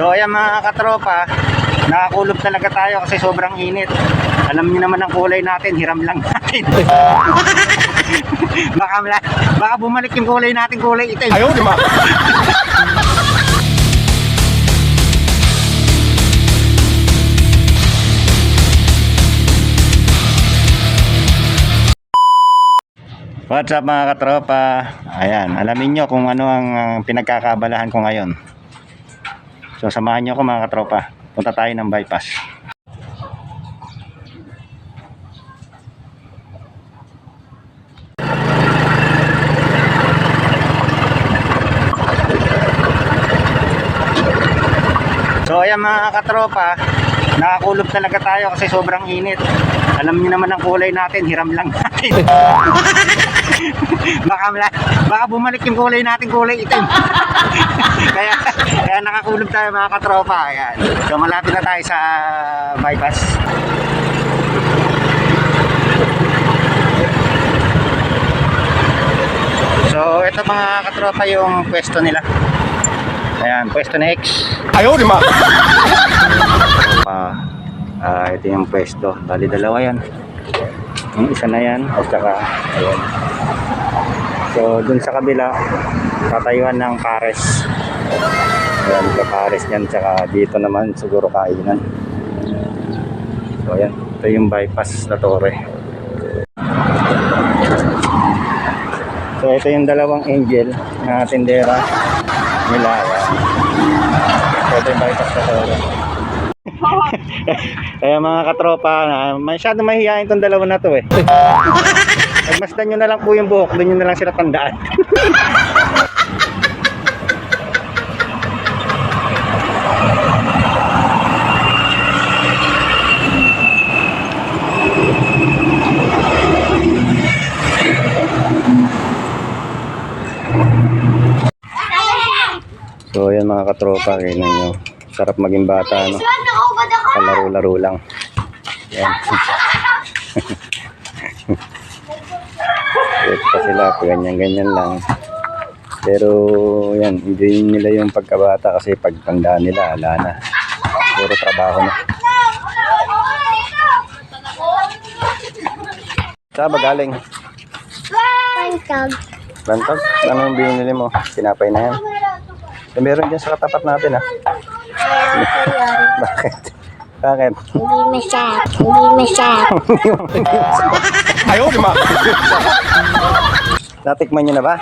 So ayan mga katropa, nakakulog talaga tayo kasi sobrang init. Alam niyo naman ang kulay natin, hiram lang natin. baka bumalik yung kulay natin, kulay itim. Ayaw, di ba? What's up mga katropa? Ayan, alamin nyo kung ano ang pinagkakabalahan ko ngayon. So samahan nyo ako mga katropa. Punta tayo ng bypass. So ayan mga katropa, nakakulog talaga tayo kasi sobrang init. Alam niyo naman ang kulay natin, hiram lang natin. baka bumalik yung kulay natin, kulay itim. kaya nakakulog tayo mga katropa. Ayan. So malapit na tayo sa bypass. So ito mga katropa yung pwesto nila. Ayan, pwesto na X. Ayaw, di ba? Ito yung pwesto. Bali dalawa yan. Yung isa na yan. At saka, ayan. So, dun sa kabila, tatayuan ng pares. Ayan, pares yan. Tsaka dito naman, siguro kainan. So, ayan. Ito yung bypass na torre. So, ito yung dalawang angel na tindera nila. Ayan. So, ito yung bypass na torre. Kaya mga katropa, masyado mahihayin itong dalawa na to eh. Pagmasdan nyo na lang po yung buhok, doon nyo na lang sila tandaan. So yan mga katropa, kailan nyo. Sarap maging bata, no? Palaro-laro lang. Yan. Ito sila, ganyan-ganyan lang. Pero yan, enjoy nila yung pagkabata kasi pagtanda nila, ala na. Puro trabaho na. Saan ba galing? Bantog. Bantog? Ano yung binili mo? Tinapay na yan? Meron dyan sa katapat natin, ha? Bakit? Bakit? Hindi masyad. Hindi masyad. Ayaw, di ba? Natikman nyo na ba?